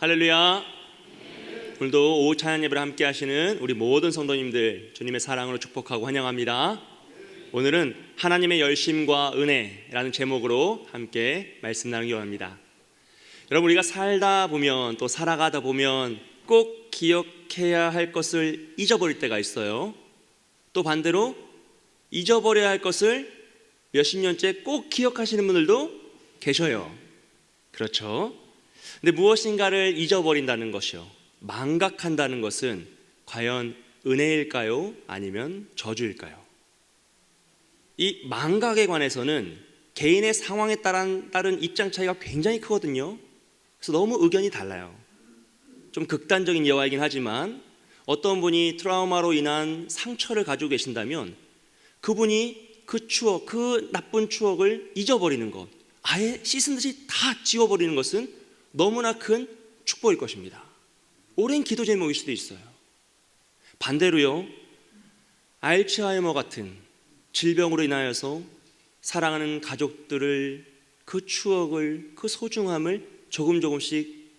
할렐루야. 오늘도 오후 찬양 예배를 함께 하시는 우리 모든 성도님들 주님의 사랑으로 축복하고 환영합니다. 오늘은 하나님의 열심과 은혜라는 제목으로 함께 말씀 나누기 원합니다. 여러분, 우리가 살다 보면 또 살아가다 보면 꼭 기억해야 할 것을 잊어버릴 때가 있어요. 또 반대로 잊어버려야 할 것을 몇십 년째 꼭 기억하시는 분들도 계셔요. 그렇죠? 근데 무엇인가를 잊어버린다는 것이요, 망각한다는 것은 과연 은혜일까요? 아니면 저주일까요? 이 망각에 관해서는 개인의 상황에 따른 입장 차이가 굉장히 크거든요. 그래서 너무 의견이 달라요. 좀 극단적인 예화이긴 하지만 어떤 분이 트라우마로 인한 상처를 가지고 계신다면 그분이 그 추억, 그 나쁜 추억을 잊어버리는 것, 아예 씻은 듯이 다 지워버리는 것은 너무나 큰 축복일 것입니다. 오랜 기도 제목일 수도 있어요. 반대로요, 알츠하이머 같은 질병으로 인하여서 사랑하는 가족들을, 그 추억을, 그 소중함을 조금씩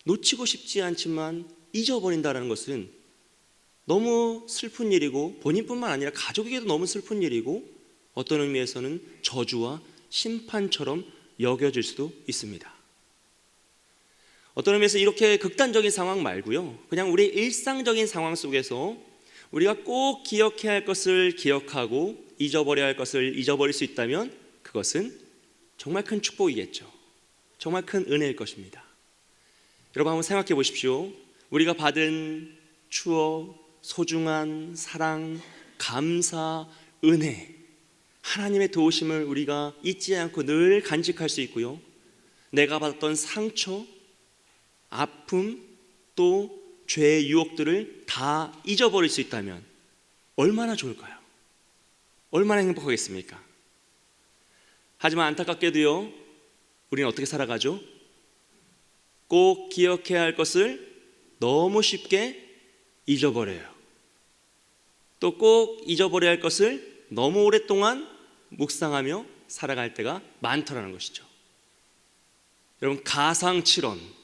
놓치고 싶지 않지만 잊어버린다는 것은 너무 슬픈 일이고, 본인뿐만 아니라 가족에게도 너무 슬픈 일이고, 어떤 의미에서는 저주와 심판처럼 여겨질 수도 있습니다. 어떤 의미에서 이렇게 극단적인 상황 말고요, 그냥 우리 일상적인 상황 속에서 우리가 꼭 기억해야 할 것을 기억하고 잊어버려야 할 것을 잊어버릴 수 있다면 그것은 정말 큰 축복이겠죠. 정말 큰 은혜일 것입니다. 여러분, 한번 생각해 보십시오. 우리가 받은 추억, 소중한 사랑, 감사, 은혜, 하나님의 도우심을 우리가 잊지 않고 늘 간직할 수 있고요, 내가 받았던 상처, 아픔, 또 죄의 유혹들을 다 잊어버릴 수 있다면 얼마나 좋을까요? 얼마나 행복하겠습니까? 하지만 안타깝게도요, 우리는 어떻게 살아가죠? 꼭 기억해야 할 것을 너무 쉽게 잊어버려요. 또 꼭 잊어버려야 할 것을 너무 오랫동안 묵상하며 살아갈 때가 많더라는 것이죠. 여러분, 가상칠언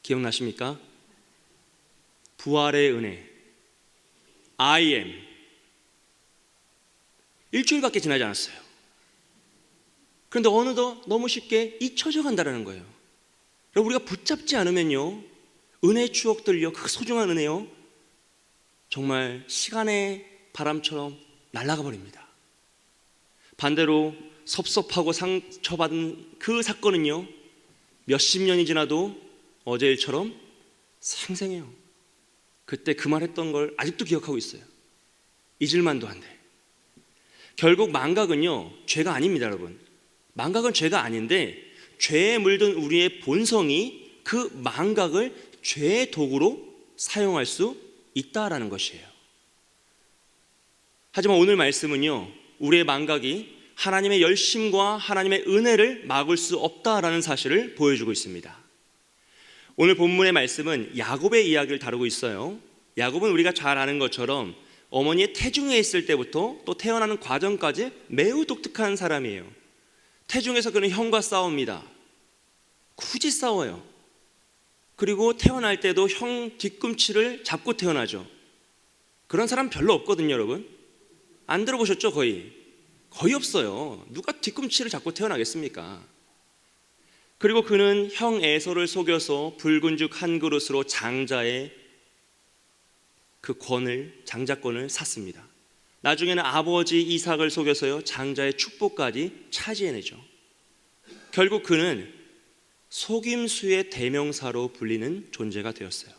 기억나십니까? 부활의 은혜, I am. 일주일밖에 지나지 않았어요. 그런데 어느덧 너무 쉽게 잊혀져 간다는 거예요. 여러분, 우리가 붙잡지 않으면요, 은혜의 추억들요, 그 소중한 은혜요, 정말 시간의 바람처럼 날아가 버립니다. 반대로 섭섭하고 상처받은 그 사건은요, 몇십 년이 지나도 어제 일처럼 생생해요. 그때 그 말 했던 걸 아직도 기억하고 있어요. 잊을만도 한데. 결국 망각은요, 죄가 아닙니다, 여러분. 망각은 죄가 아닌데, 죄에 물든 우리의 본성이 그 망각을 죄의 도구로 사용할 수 있다라는 것이에요. 하지만 오늘 말씀은요, 우리의 망각이 하나님의 열심과 하나님의 은혜를 막을 수 없다라는 사실을 보여주고 있습니다. 오늘 본문의 말씀은 야곱의 이야기를 다루고 있어요. 야곱은 우리가 잘 아는 것처럼 어머니의 태중에 있을 때부터 또 태어나는 과정까지 매우 독특한 사람이에요. 태중에서 그는 형과 싸웁니다. 굳이 싸워요. 그리고 태어날 때도 형 뒤꿈치를 잡고 태어나죠. 그런 사람 별로 없거든요, 여러분. 안 들어보셨죠? 거의 없어요. 누가 뒤꿈치를 잡고 태어나겠습니까? 그리고 그는 형 에서를 속여서 붉은 죽 한 그릇으로 장자의 그 장자권을 샀습니다. 나중에는 아버지 이삭을 속여서요, 장자의 축복까지 차지해내죠. 결국 그는 속임수의 대명사로 불리는 존재가 되었어요.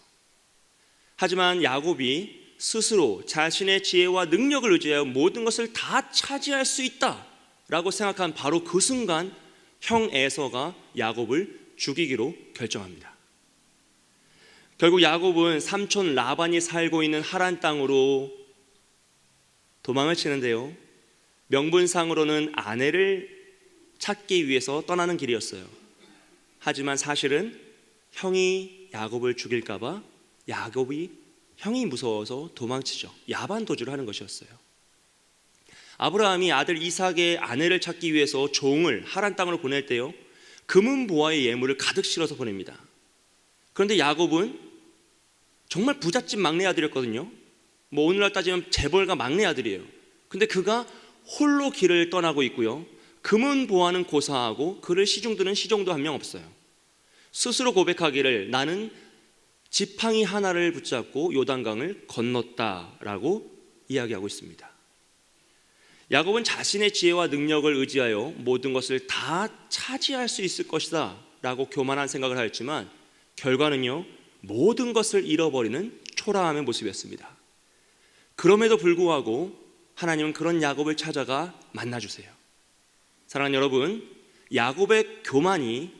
하지만 야곱이 스스로 자신의 지혜와 능력을 의지하여 모든 것을 다 차지할 수 있다라고 생각한 바로 그 순간 형 에서가 야곱을 죽이기로 결정합니다. 결국 야곱은 삼촌 라반이 살고 있는 하란 땅으로 도망을 치는데요, 명분상으로는 아내를 찾기 위해서 떠나는 길이었어요. 하지만 사실은 형이 야곱을 죽일까봐 형이 무서워서 도망치죠. 야반 도주를 하는 것이었어요. 아브라함이 아들 이삭의 아내를 찾기 위해서 종을 하란 땅으로 보낼 때요, 금은 보화의 예물을 가득 실어서 보냅니다. 그런데 야곱은 정말 부잣집 막내 아들이었거든요. 뭐 오늘날 따지면 재벌가 막내 아들이에요. 근데 그가 홀로 길을 떠나고 있고요. 금은 보화는 고사하고 그를 시중드는 시종도 한 명 없어요. 스스로 고백하기를 나는 지팡이 하나를 붙잡고 요단강을 건넜다라고 이야기하고 있습니다. 야곱은 자신의 지혜와 능력을 의지하여 모든 것을 다 차지할 수 있을 것이다 라고 교만한 생각을 하였지만 결과는요, 모든 것을 잃어버리는 초라함의 모습이었습니다. 그럼에도 불구하고 하나님은 그런 야곱을 찾아가 만나주세요. 사랑하는 여러분, 야곱의 교만이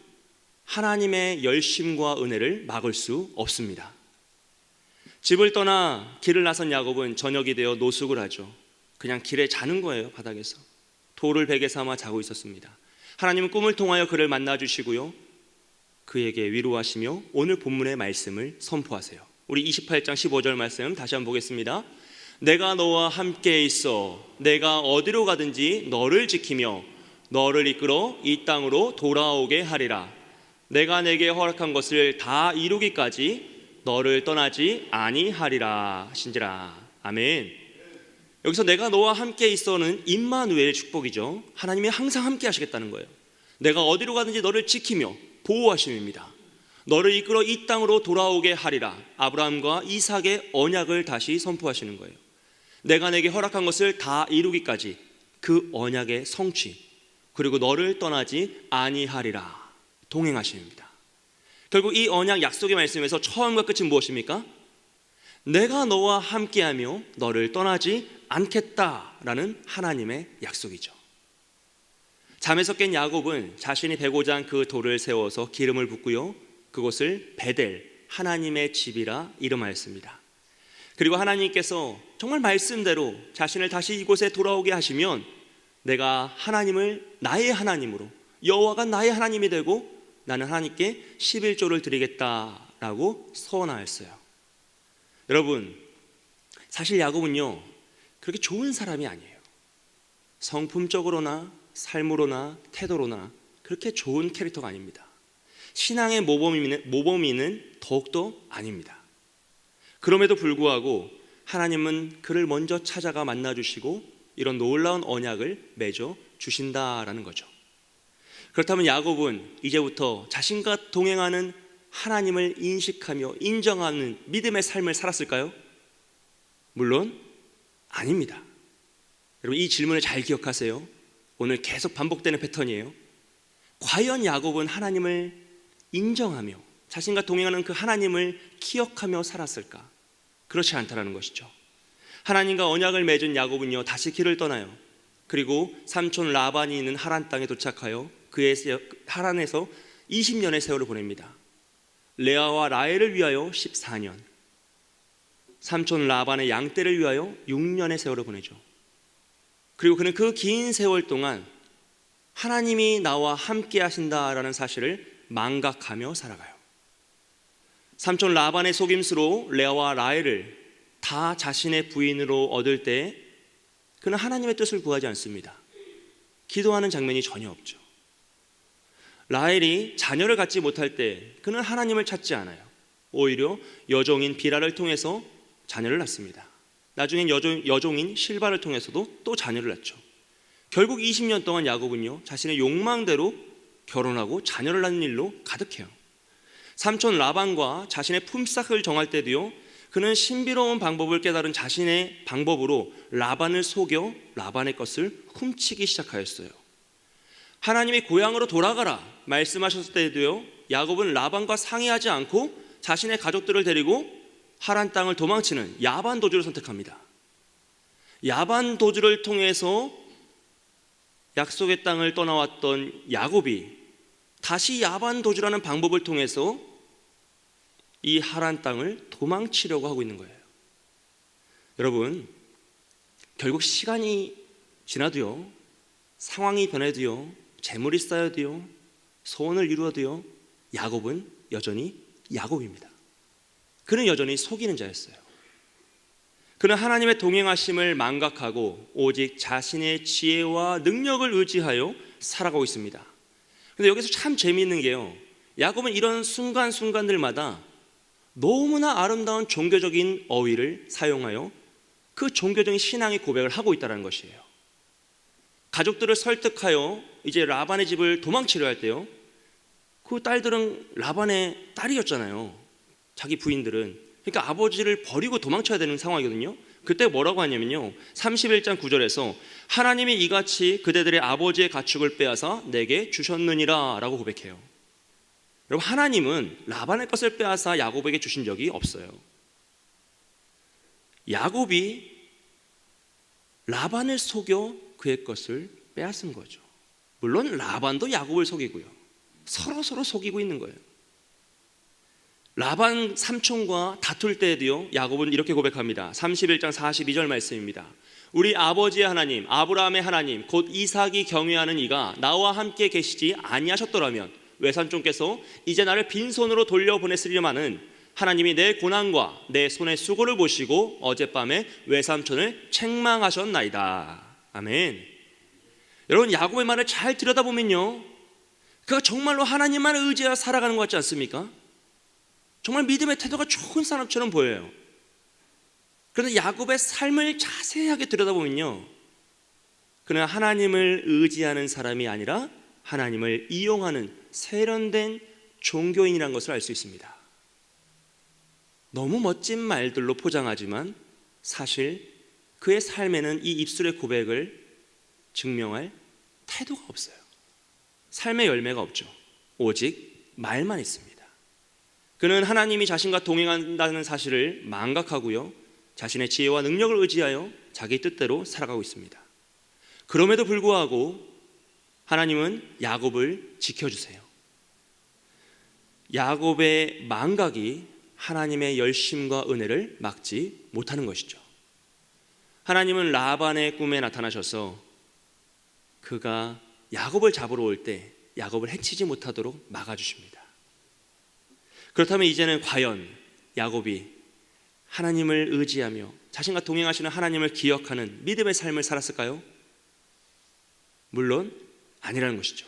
하나님의 열심과 은혜를 막을 수 없습니다. 집을 떠나 길을 나선 야곱은 저녁이 되어 노숙을 하죠. 그냥 길에 자는 거예요. 바닥에서 돌을 베개 삼아 자고 있었습니다. 하나님은 꿈을 통하여 그를 만나주시고요, 그에게 위로하시며 오늘 본문의 말씀을 선포하세요. 우리 28장 15절 말씀 다시 한번 보겠습니다. 내가 너와 함께 있어 내가 어디로 가든지 너를 지키며 너를 이끌어 이 땅으로 돌아오게 하리라. 내가 내게 허락한 것을 다 이루기까지 너를 떠나지 아니하리라 하신지라. 아멘. 여기서 내가 너와 함께 있어는 임마누엘 축복이죠. 하나님이 항상 함께 하시겠다는 거예요. 내가 어디로 가든지 너를 지키며 보호하심입니다. 너를 이끌어 이 땅으로 돌아오게 하리라. 아브라함과 이삭의 언약을 다시 선포하시는 거예요. 내가 내게 허락한 것을 다 이루기까지 그 언약의 성취, 그리고 너를 떠나지 아니하리라 동행하심입니다. 결국 이 언약 약속의 말씀에서 처음과 끝은 무엇입니까? 내가 너와 함께하며 너를 떠나지 않겠다라는 하나님의 약속이죠. 잠에서 깬 야곱은 자신이 베고자 한 그 돌을 세워서 기름을 붓고요, 그곳을 베델, 하나님의 집이라 이름하였습니다. 그리고 하나님께서 정말 말씀대로 자신을 다시 이곳에 돌아오게 하시면 내가 하나님을 나의 하나님으로, 여호와가 나의 하나님이 되고 나는 하나님께 11조를 드리겠다라고 서원하였어요. 여러분, 사실 야곱은요 그렇게 좋은 사람이 아니에요. 성품적으로나 삶으로나 태도로나 그렇게 좋은 캐릭터가 아닙니다. 신앙의 모범이는 더욱더 아닙니다. 그럼에도 불구하고 하나님은 그를 먼저 찾아가 만나주시고 이런 놀라운 언약을 맺어 주신다라는 거죠. 그렇다면 야곱은 이제부터 자신과 동행하는 하나님을 인식하며 인정하는 믿음의 삶을 살았을까요? 물론 아닙니다. 여러분, 이 질문을 잘 기억하세요. 오늘 계속 반복되는 패턴이에요. 과연 야곱은 하나님을 인정하며 자신과 동행하는 그 하나님을 기억하며 살았을까? 그렇지 않다라는 것이죠. 하나님과 언약을 맺은 야곱은요 다시 길을 떠나요. 그리고 삼촌 라반이 있는 하란 땅에 도착하여 하란에서 20년의 세월을 보냅니다. 레아와 라헬을 위하여 14년, 삼촌 라반의 양떼를 위하여 6년의 세월을 보내죠. 그리고 그는 그 긴 세월 동안 하나님이 나와 함께 하신다라는 사실을 망각하며 살아가요. 삼촌 라반의 속임수로 레아와 라헬을 다 자신의 부인으로 얻을 때 그는 하나님의 뜻을 구하지 않습니다. 기도하는 장면이 전혀 없죠. 라헬이 자녀를 갖지 못할 때 그는 하나님을 찾지 않아요. 오히려 여종인 비라를 통해서 자녀를 낳습니다. 나중엔 여종인 실바를 통해서도 또 자녀를 낳죠. 결국 20년 동안 야곱은요 자신의 욕망대로 결혼하고 자녀를 낳는 일로 가득해요. 삼촌 라반과 자신의 품삯을 정할 때도요 그는 신비로운 방법을 깨달은 자신의 방법으로 라반을 속여 라반의 것을 훔치기 시작하였어요. 하나님이 고향으로 돌아가라 말씀하셨을 때도요 야곱은 라반과 상의하지 않고 자신의 가족들을 데리고 하란 땅을 도망치는 야반 도주를 선택합니다. 야반 도주를 통해서 약속의 땅을 떠나왔던 야곱이 다시 야반 도주라는 방법을 통해서 이 하란 땅을 도망치려고 하고 있는 거예요. 여러분, 결국 시간이 지나도요, 상황이 변해도요, 재물이 쌓여도요, 소원을 이루어도요, 야곱은 여전히 야곱입니다. 그는 여전히 속이는 자였어요. 그는 하나님의 동행하심을 망각하고 오직 자신의 지혜와 능력을 의지하여 살아가고 있습니다. 근데 여기서 참 재미있는 게요, 야곱은 이런 순간순간들마다 너무나 아름다운 종교적인 어휘를 사용하여 그 종교적인 신앙의 고백을 하고 있다는 것이에요. 가족들을 설득하여 이제 라반의 집을 도망치려 할 때요, 그 딸들은 라반의 딸이었잖아요. 자기 부인들은. 그러니까 아버지를 버리고 도망쳐야 되는 상황이거든요. 그때 뭐라고 하냐면요, 31장 9절에서 하나님이 이같이 그대들의 아버지의 가축을 빼앗아 내게 주셨느니라 라고 고백해요. 여러분, 하나님은 라반의 것을 빼앗아 야곱에게 주신 적이 없어요. 야곱이 라반을 속여 그의 것을 빼앗은 거죠. 물론 라반도 야곱을 속이고요, 서로 속이고 있는 거예요. 라반 삼촌과 다툴 때에도요, 야곱은 이렇게 고백합니다. 31장 42절 말씀입니다. 우리 아버지의 하나님, 아브라함의 하나님, 곧 이삭이 경외하는 이가 나와 함께 계시지 아니하셨더라면 외삼촌께서 이제 나를 빈손으로 돌려보냈으리마는 하나님이 내 고난과 내 손의 수고를 보시고 어젯밤에 외삼촌을 책망하셨나이다. 아멘. 여러분, 야곱의 말을 잘 들여다보면요, 그가 정말로 하나님만 의지하여 살아가는 것 같지 않습니까? 정말 믿음의 태도가 좋은 사람처럼 보여요. 그런데 야곱의 삶을 자세하게 들여다보면요, 그는 하나님을 의지하는 사람이 아니라 하나님을 이용하는 세련된 종교인이라는 것을 알 수 있습니다. 너무 멋진 말들로 포장하지만 사실 그의 삶에는 이 입술의 고백을 증명할 태도가 없어요. 삶의 열매가 없죠. 오직 말만 있습니다. 그는 하나님이 자신과 동행한다는 사실을 망각하고요, 자신의 지혜와 능력을 의지하여 자기 뜻대로 살아가고 있습니다. 그럼에도 불구하고 하나님은 야곱을 지켜주세요. 야곱의 망각이 하나님의 열심과 은혜를 막지 못하는 것이죠. 하나님은 라반의 꿈에 나타나셔서 그가 야곱을 잡으러 올 때 야곱을 해치지 못하도록 막아주십니다. 그렇다면 이제는 과연 야곱이 하나님을 의지하며 자신과 동행하시는 하나님을 기억하는 믿음의 삶을 살았을까요? 물론 아니라는 것이죠.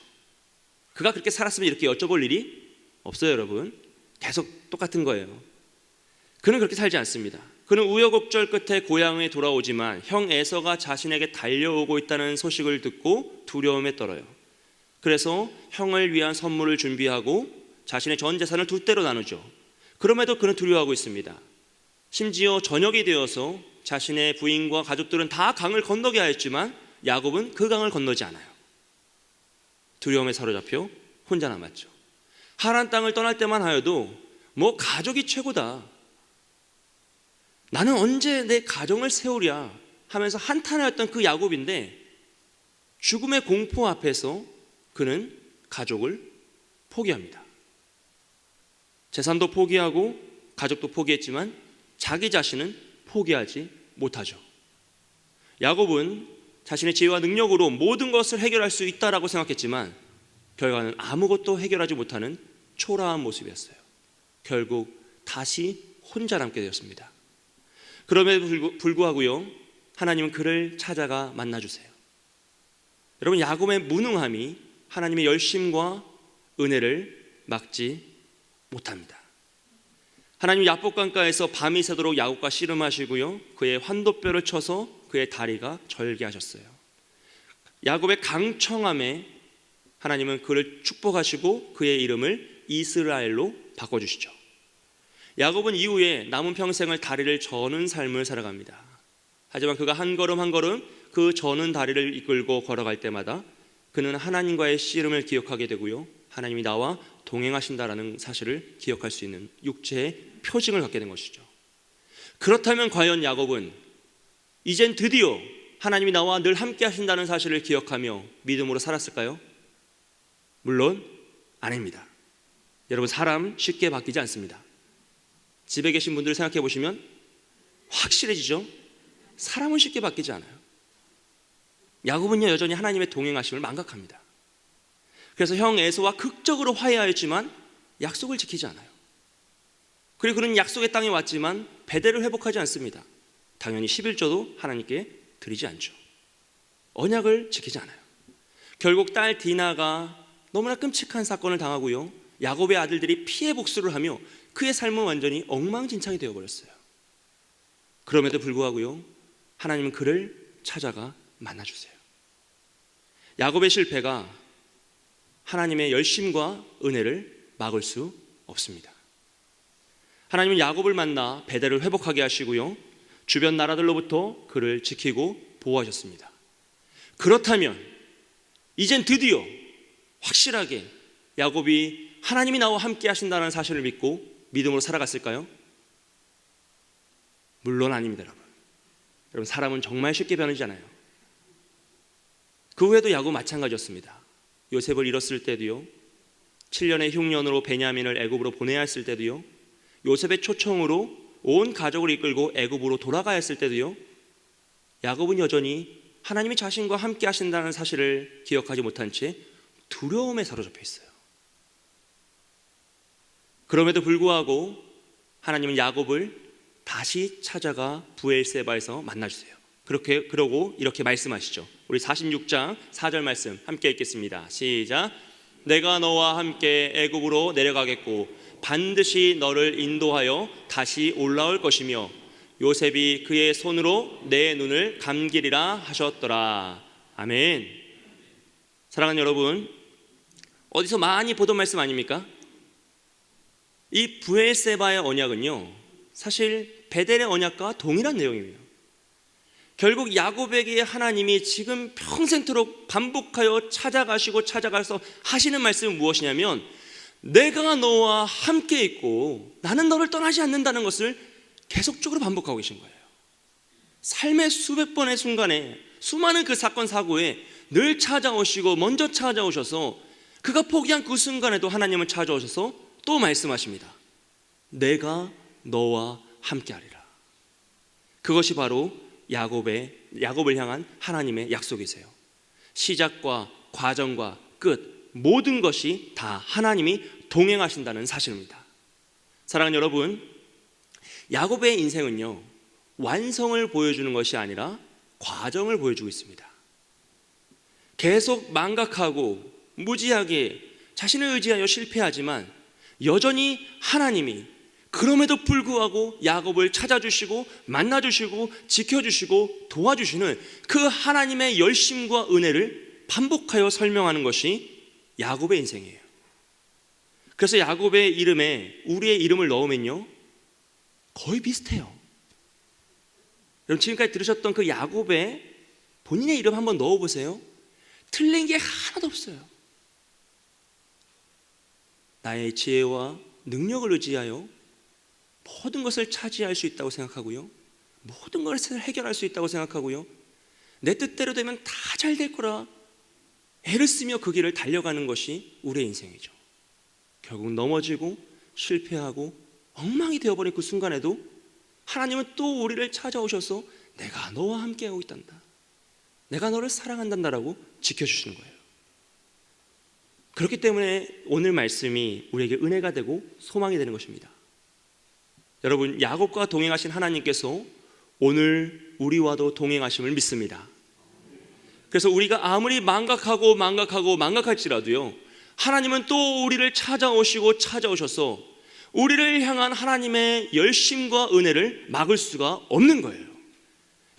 그가 그렇게 살았으면 이렇게 여쭤볼 일이 없어요. 여러분, 계속 똑같은 거예요. 그는 그렇게 살지 않습니다. 그는 우여곡절 끝에 고향에 돌아오지만 형 에서가 자신에게 달려오고 있다는 소식을 듣고 두려움에 떨어요. 그래서 형을 위한 선물을 준비하고 자신의 전 재산을 두 대로 나누죠. 그럼에도 그는 두려워하고 있습니다. 심지어 저녁이 되어서 자신의 부인과 가족들은 다 강을 건너게 하였지만 야곱은 그 강을 건너지 않아요. 두려움에 사로잡혀 혼자 남았죠. 하란 땅을 떠날 때만 하여도 뭐 가족이 최고다, 나는 언제 내 가정을 세우랴 하면서 한탄하였던 그 야곱인데, 죽음의 공포 앞에서 그는 가족을 포기합니다. 재산도 포기하고 가족도 포기했지만 자기 자신은 포기하지 못하죠. 야곱은 자신의 지혜와 능력으로 모든 것을 해결할 수 있다라고 생각했지만 결과는 아무것도 해결하지 못하는 초라한 모습이었어요. 결국 다시 혼자 남게 되었습니다. 그럼에도 불구하고요, 하나님은 그를 찾아가 만나주세요. 여러분, 야곱의 무능함이 하나님의 열심과 은혜를 막지 못합니다. 하나님 야복강가에서 밤이 새도록 야곱과 씨름하시고요, 그의 환도뼈를 쳐서 그의 다리가 절개하셨어요. 야곱의 강청함에 하나님은 그를 축복하시고 그의 이름을 이스라엘로 바꿔주시죠. 야곱은 이후에 남은 평생을 다리를 저는 삶을 살아갑니다. 하지만 그가 한 걸음 한 걸음 그 저는 다리를 이끌고 걸어갈 때마다 그는 하나님과의 씨름을 기억하게 되고요, 하나님이 나와 동행하신다라는 사실을 기억할 수 있는 육체의 표징을 갖게 된 것이죠. 그렇다면 과연 야곱은 이젠 드디어 하나님이 나와 늘 함께 하신다는 사실을 기억하며 믿음으로 살았을까요? 물론 아닙니다. 여러분, 사람 쉽게 바뀌지 않습니다. 집에 계신 분들 생각해 보시면 확실해지죠? 사람은 쉽게 바뀌지 않아요. 야곱은요, 여전히 하나님의 동행하심을 망각합니다. 그래서 형 에서와 극적으로 화해하였지만 약속을 지키지 않아요. 그리고 그는 약속의 땅에 왔지만 배대를 회복하지 않습니다. 당연히 11조도 하나님께 드리지 않죠. 언약을 지키지 않아요. 결국 딸 디나가 너무나 끔찍한 사건을 당하고요, 야곱의 아들들이 피해 복수를 하며 그의 삶은 완전히 엉망진창이 되어버렸어요. 그럼에도 불구하고요, 하나님은 그를 찾아가 만나주세요. 야곱의 실패가 하나님의 열심과 은혜를 막을 수 없습니다. 하나님은 야곱을 만나 베델을 회복하게 하시고요, 주변 나라들로부터 그를 지키고 보호하셨습니다. 그렇다면 이젠 드디어 확실하게 야곱이 하나님이 나와 함께 하신다는 사실을 믿고 믿음으로 살아갔을까요? 물론 아닙니다. 여러분, 사람은 정말 쉽게 변하지 않아요. 그 후에도 야곱 마찬가지였습니다. 요셉을 잃었을 때도요, 7년의 흉년으로 베냐민을 애굽으로 보내야 했을 때도요, 요셉의 초청으로 온 가족을 이끌고 애굽으로 돌아가야 했을 때도요, 야곱은 여전히 하나님이 자신과 함께 하신다는 사실을 기억하지 못한 채 두려움에 사로잡혀 있어요. 그럼에도 불구하고 하나님은 야곱을 다시 찾아가 브엘세바에서 만나주세요. 그러고 이렇게 말씀하시죠. 우리 46장 4절 말씀 함께 읽겠습니다. 시작. 내가 너와 함께 애굽으로 내려가겠고 반드시 너를 인도하여 다시 올라올 것이며 요셉이 그의 손으로 내 눈을 감기리라 하셨더라. 아멘. 사랑하는 여러분, 어디서 많이 보던 말씀 아닙니까? 이 브엘세바의 언약은요, 사실 베델의 언약과 동일한 내용이에요. 결국 야곱에게 하나님이 지금 평생토록 반복하여 찾아가서 하시는 말씀은 무엇이냐면, 내가 너와 함께 있고 나는 너를 떠나지 않는다는 것을 계속적으로 반복하고 계신 거예요. 삶의 수백 번의 순간에, 수많은 그 사건 사고에 늘 찾아오시고 먼저 찾아오셔서 그가 포기한 그 순간에도 하나님은 찾아오셔서 또 말씀하십니다. 내가 너와 함께하리라. 그것이 바로 야곱을 향한 하나님의 약속이세요. 시작과 과정과 끝, 모든 것이 다 하나님이 동행하신다는 사실입니다. 사랑하는 여러분, 야곱의 인생은요, 완성을 보여주는 것이 아니라 과정을 보여주고 있습니다. 계속 망각하고 무지하게 자신을 의지하여 실패하지만 여전히 하나님이 그럼에도 불구하고 야곱을 찾아주시고 만나주시고 지켜주시고 도와주시는 그 하나님의 열심과 은혜를 반복하여 설명하는 것이 야곱의 인생이에요. 그래서 야곱의 이름에 우리의 이름을 넣으면요, 거의 비슷해요. 여러분, 지금까지 들으셨던 그 야곱의 본인의 이름 한번 넣어보세요. 틀린 게 하나도 없어요. 나의 지혜와 능력을 의지하여 모든 것을 차지할 수 있다고 생각하고요, 모든 것을 해결할 수 있다고 생각하고요, 내 뜻대로 되면 다 잘 될 거라 애를 쓰며 그 길을 달려가는 것이 우리의 인생이죠. 결국 넘어지고 실패하고 엉망이 되어버린 그 순간에도 하나님은 또 우리를 찾아오셔서 내가 너와 함께하고 있단다, 내가 너를 사랑한단다라고 지켜주시는 거예요. 그렇기 때문에 오늘 말씀이 우리에게 은혜가 되고 소망이 되는 것입니다. 여러분, 야곱과 동행하신 하나님께서 오늘 우리와도 동행하심을 믿습니다. 그래서 우리가 아무리 망각할지라도요, 하나님은 또 우리를 찾아오셔서 우리를 향한 하나님의 열심과 은혜를 막을 수가 없는 거예요.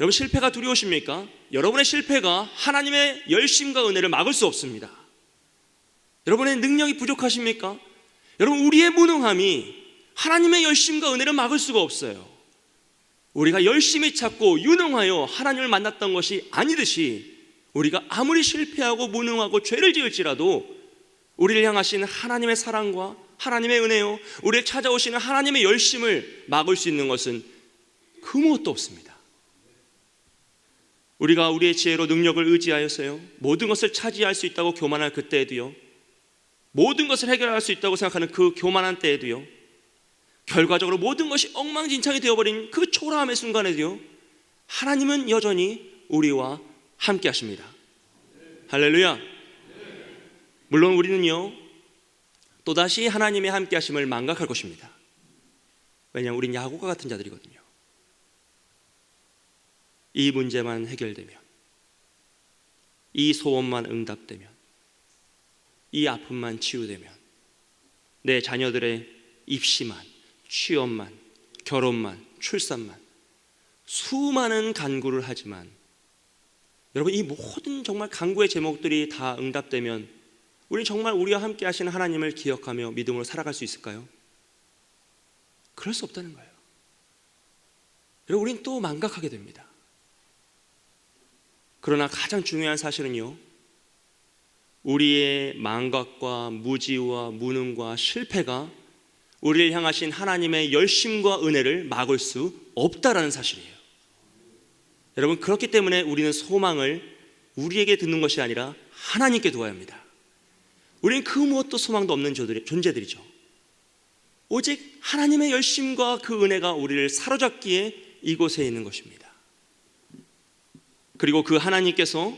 여러분, 실패가 두려우십니까? 여러분의 실패가 하나님의 열심과 은혜를 막을 수 없습니다. 여러분의 능력이 부족하십니까? 여러분, 우리의 무능함이 하나님의 열심과 은혜를 막을 수가 없어요. 우리가 열심히 찾고 유능하여 하나님을 만났던 것이 아니듯이 우리가 아무리 실패하고 무능하고 죄를 지을지라도 우리를 향하신 하나님의 사랑과 하나님의 은혜요, 우리를 찾아오시는 하나님의 열심을 막을 수 있는 것은 그 무엇도 없습니다. 우리가 우리의 지혜로 능력을 의지하여서요, 모든 것을 차지할 수 있다고 교만할 그때에도요, 모든 것을 해결할 수 있다고 생각하는 그 교만한 때에도요, 결과적으로 모든 것이 엉망진창이 되어버린 그 초라함의 순간에도요, 하나님은 여전히 우리와 함께 하십니다. 할렐루야. 물론 우리는요, 또다시 하나님의 함께 하심을 망각할 것입니다. 왜냐하면 우린 야곱과 같은 자들이거든요. 이 문제만 해결되면, 이 소원만 응답되면, 이 아픔만 치유되면, 내 자녀들의 입시만, 취업만, 결혼만, 출산만, 수많은 간구를 하지만 여러분, 이 모든 정말 간구의 제목들이 다 응답되면 우리는 정말 우리와 함께 하시는 하나님을 기억하며 믿음으로 살아갈 수 있을까요? 그럴 수 없다는 거예요. 여러분, 우리는 또 망각하게 됩니다. 그러나 가장 중요한 사실은요, 우리의 망각과 무지와 무능과 실패가 우리를 향하신 하나님의 열심과 은혜를 막을 수 없다라는 사실이에요. 여러분, 그렇기 때문에 우리는 소망을 우리에게 듣는 것이 아니라 하나님께 두어야 합니다. 우리는 그 무엇도 소망도 없는 존재들이죠. 오직 하나님의 열심과 그 은혜가 우리를 사로잡기에 이곳에 있는 것입니다. 그리고 그 하나님께서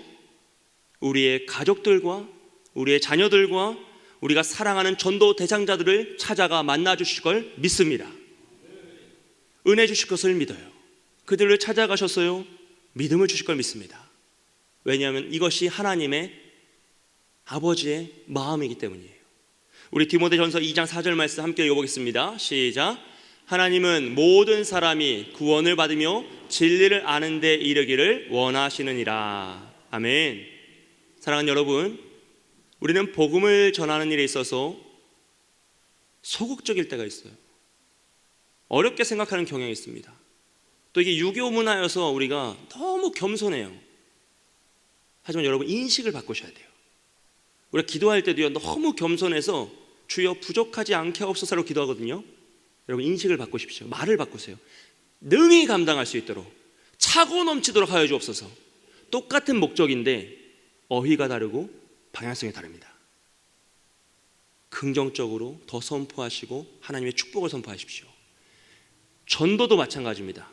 우리의 가족들과 우리의 자녀들과 우리가 사랑하는 전도 대상자들을 찾아가 만나 주실 걸 믿습니다. 은혜 주실 것을 믿어요. 그들을 찾아가셨어요. 믿음을 주실 걸 믿습니다. 왜냐하면 이것이 하나님의 아버지의 마음이기 때문이에요. 우리 디모데전서 2장 4절 말씀 함께 읽어보겠습니다. 시작. 하나님은 모든 사람이 구원을 받으며 진리를 아는 데 이르기를 원하시느니라. 아멘. 사랑하는 여러분, 우리는 복음을 전하는 일에 있어서 소극적일 때가 있어요. 어렵게 생각하는 경향이 있습니다. 또 이게 유교 문화여서 우리가 너무 겸손해요. 하지만 여러분, 인식을 바꾸셔야 돼요. 우리가 기도할 때도요, 너무 겸손해서 주여 부족하지 않게 하옵소서로 기도하거든요. 여러분, 인식을 바꾸십시오. 말을 바꾸세요. 능히 감당할 수 있도록, 차고 넘치도록 하여 주옵소서. 똑같은 목적인데 어휘가 다르고 방향성이 다릅니다. 긍정적으로 더 선포하시고 하나님의 축복을 선포하십시오. 전도도 마찬가지입니다.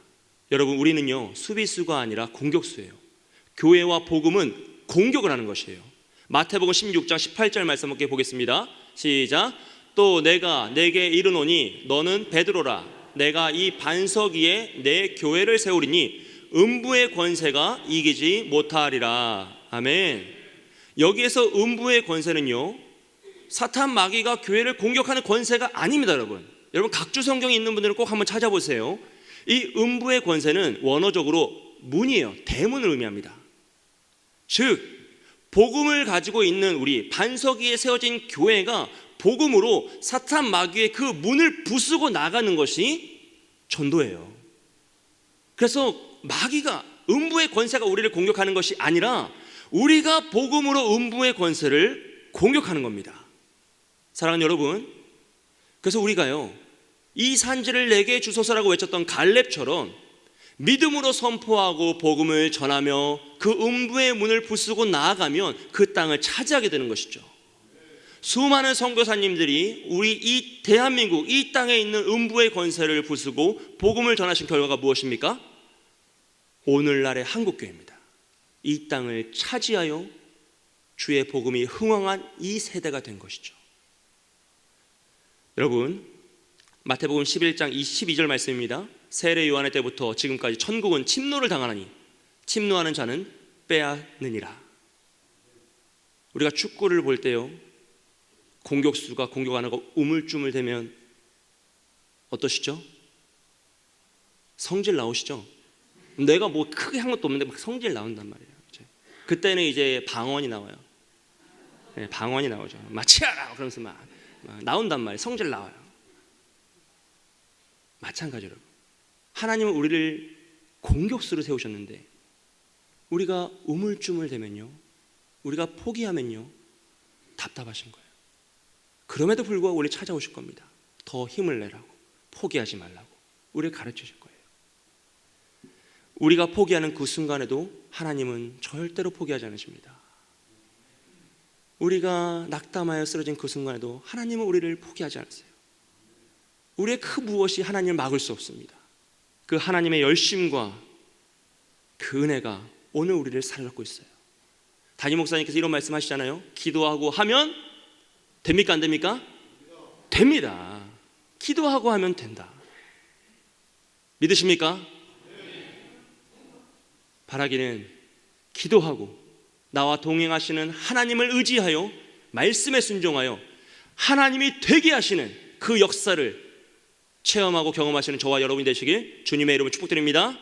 여러분, 우리는요, 수비수가 아니라 공격수예요. 교회와 복음은 공격을 하는 것이에요. 마태복음 16장 18절 말씀 함께 보겠습니다. 시작. 또 내가 내게 이르노니 너는 베드로라. 내가 이 반석 위에 내 교회를 세우리니 음부의 권세가 이기지 못하리라. 아멘. 여기에서 음부의 권세는요, 사탄 마귀가 교회를 공격하는 권세가 아닙니다. 여러분 각주 성경에 있는 분들은 꼭 한번 찾아보세요. 이 음부의 권세는 원어적으로 문이에요. 대문을 의미합니다. 즉 복음을 가지고 있는 우리 반석 위에 세워진 교회가 복음으로 사탄 마귀의 그 문을 부수고 나가는 것이 전도예요. 그래서 마귀가, 음부의 권세가 우리를 공격하는 것이 아니라 우리가 복음으로 음부의 권세를 공격하는 겁니다. 사랑하는 여러분, 그래서 우리가요, 이 산지를 내게 주소서라고 외쳤던 갈렙처럼 믿음으로 선포하고 복음을 전하며 그 음부의 문을 부수고 나아가면 그 땅을 차지하게 되는 것이죠. 수많은 선교사님들이 우리 이 대한민국 이 땅에 있는 음부의 권세를 부수고 복음을 전하신 결과가 무엇입니까? 오늘날의 한국교회입니다. 이 땅을 차지하여 주의 복음이 흥왕한 이 세대가 된 것이죠. 여러분, 마태복음 11장 22절 말씀입니다. 세례 요한의 때부터 지금까지 천국은 침노를 당하나니 침노하는 자는 빼앗느니라. 우리가 축구를 볼 때요, 공격수가 공격하는 거 우물쭈물대면 어떠시죠? 성질 나오시죠? 내가 뭐 크게 한 것도 없는데 막 성질 나온단 말이에요. 그때는 이제 방언이 나와요. 네, 방언이 나오죠. 마치아라 그러면서 막 나온단 말이에요. 성질 나와요. 마찬가지로 하나님은 우리를 공격수로 세우셨는데 우리가 우물쭈물대면요, 우리가 포기하면요, 답답하신 거예요. 그럼에도 불구하고 우리 찾아오실 겁니다. 더 힘을 내라고, 포기하지 말라고 우리를 가르치실 거예요. 우리가 포기하는 그 순간에도 하나님은 절대로 포기하지 않으십니다. 우리가 낙담하여 쓰러진 그 순간에도 하나님은 우리를 포기하지 않으세요. 우리의 그 무엇이 하나님을 막을 수 없습니다. 그 하나님의 열심과 그 은혜가 오늘 우리를 사로잡고 있어요. 담임 목사님께서 이런 말씀하시잖아요. 기도하고 하면 됩니까? 안 됩니까? 됩니다. 기도하고 하면 된다. 믿으십니까? 바라기는 기도하고 나와 동행하시는 하나님을 의지하여 말씀에 순종하여 하나님이 되게 하시는 그 역사를 체험하고 경험하시는 저와 여러분이 되시길 주님의 이름으로 축복드립니다.